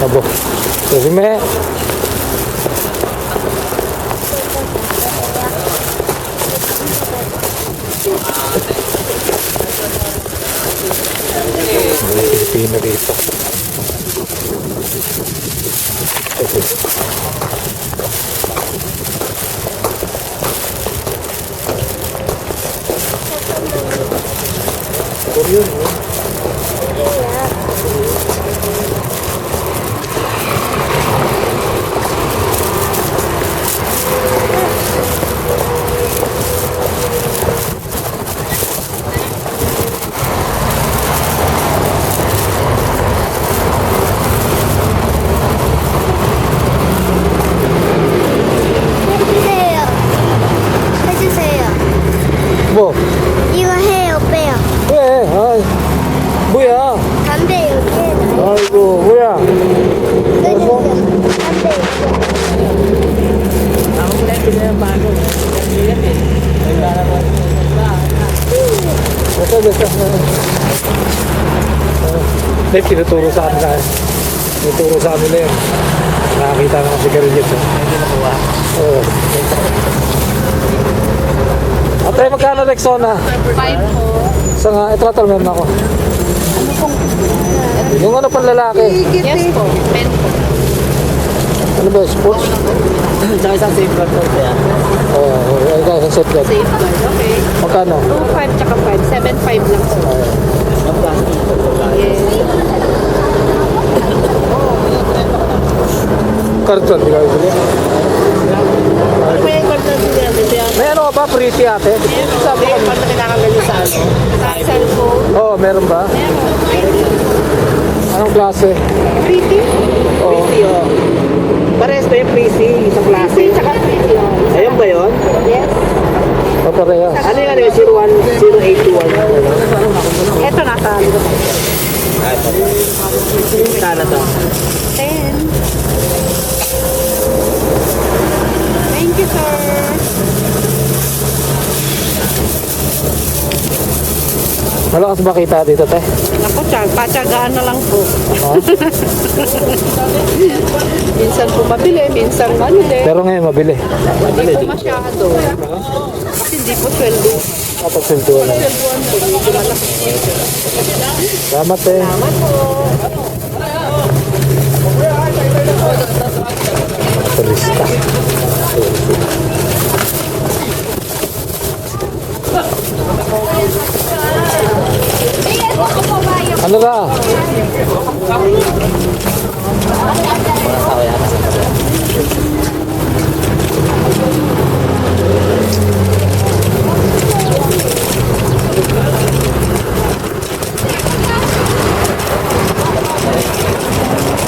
Abo. Resume. Pilipino rito. Korean, 뭐? 이거 해요, 빼요. 왜? 아이, 뭐야? 담배 여기에 아이고, 뭐야? 놔둬. 담배 Basta. May tinuturo sa amin na. Tinuturo sa amin na yun. Nakakita naman si Karilip. Hindi nakuha. Oo. Ate, magkano Rexona? 5 po. Sa nga, ito natal meron ako. Yung ano pang lalaki? Yes po. Pen po. Ano ba, sports? Tsaka isang safeguard po kaya. Oo, isang safeguard. Safeguard. Okay. Magkano? 2.5 tsaka 5. 7.5 lang po. Ang plastic po po lang. Yes. Karton, di ka bibili? May card na siya. May ano ka ba? Pretty ate? Sabi ko, pag kinakagay niyo sa ano? Sa cellphone. Oo, meron ba? Anong klase? Pretty? Oo. Pretty, oh. Parehas ba yung Prissy? Isang klase? Pretty tsaka pretty. Oh. Ayun ba yun? Yes. Paparehas. Ano yung 01, 0821? Ito nasa likod. Sana to. 10. Thank you, sir. Malakas ba kita dito, te? Ako, patsagaan na lang po. Ha? Minsan po mabili, minsan ano din. Pero ngayon, mabili. Hindi po masyado. Kasi hindi po sweldo. Kapag siltuan lang. Sweldoan po, medyo malaki. Salamat, te. Salamat po. Turista. Ano ka?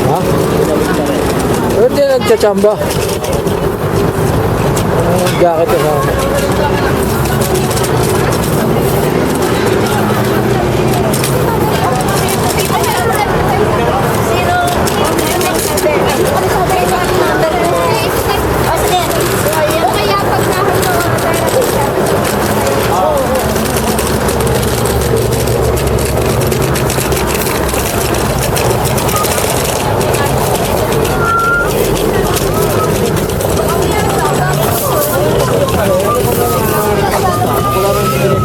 Ha? Hindi nagtsachamba. Jacket na sana.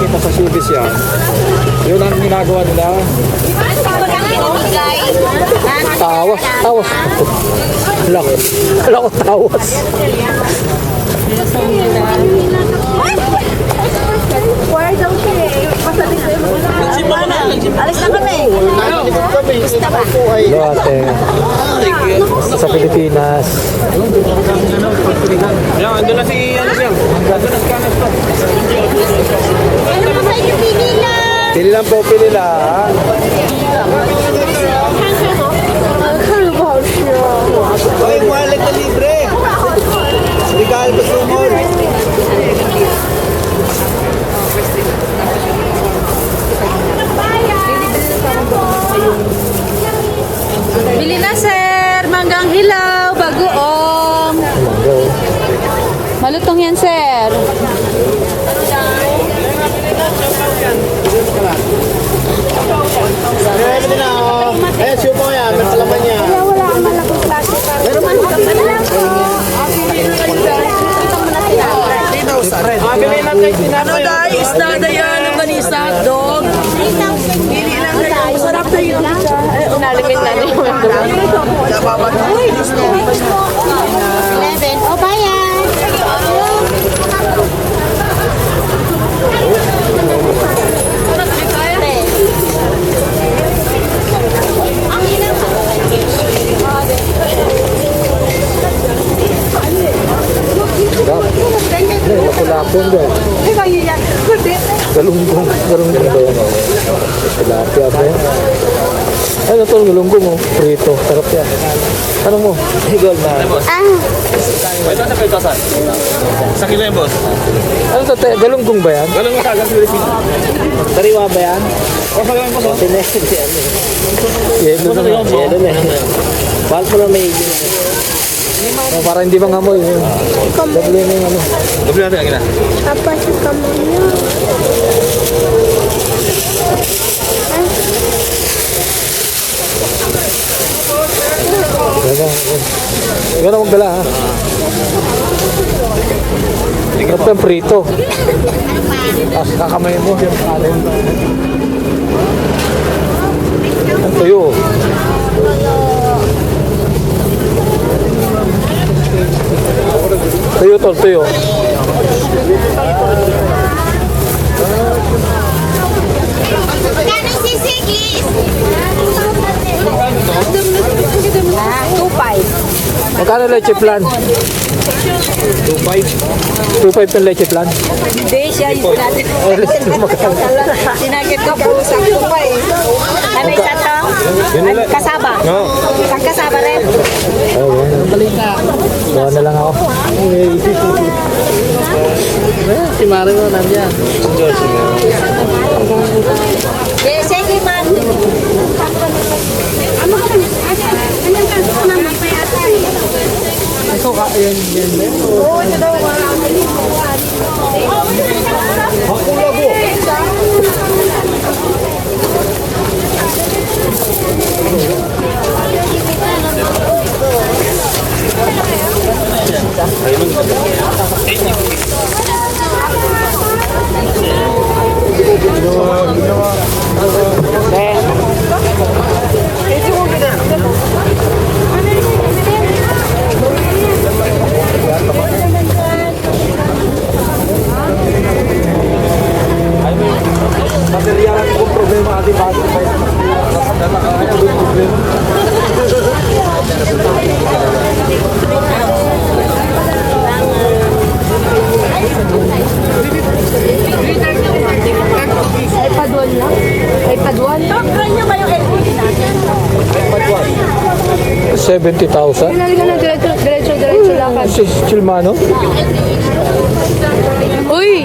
Kita sa showbiz yan. Yun ang ginagawa nila. Tawas. Tawas. Wala ko tawas. Alis na kami. Lote. Sa Pilipinas. Yan, andun na si, ano siya? Andun na si Kanas to. Ano ba sa inyo pinila? Pili lang po, pili lang. Oy, wallet na libre. Legal ba sumol? Bili na, sir. Manggang hilaw, bagoong. Malutong yan, sir. Meron din ako. Eh, siyo po yan. May palaman niya. Wala ang malaki. Ano to, galunggong mo. Prito. Sarap yan. Ano mo? Gold na. Ito sa pitosan. Sa kilo yan, boss. Ano to, galunggong ba yan? Galang mo sa agang Pilipino. Sariwa ba yan? O sa gawin, boss. Pinesi yan. Yelo na. Yelo na. Mahal mo na may Oh, para hindi mangamoy. Doble na yung ano. Doble natin ang ina. Apa sih kamunya? Ikaw na magdala ha. Sarap yung prito. Tapos kakamay mo yung kanin. Ang tuyo. Tuyo to, tuyo. Kano sisiglis? 2.5. Magkano leche plan? 2.5 yung leche plan? Hindi siya yung natin. Sinagit ko po sa pa eh. Ano isa to? Kasaba. Pagkasaba rin. Gawa na lang ako. si Mari mo nandiyan. Yes, sige man. Materialan ko problema ating bago. Ay, paduan lang. Ay, paduan. Kanya ba yung LPG natin? 70,000? Pinali ka na diretso lakad. Si Chilmano? Uy!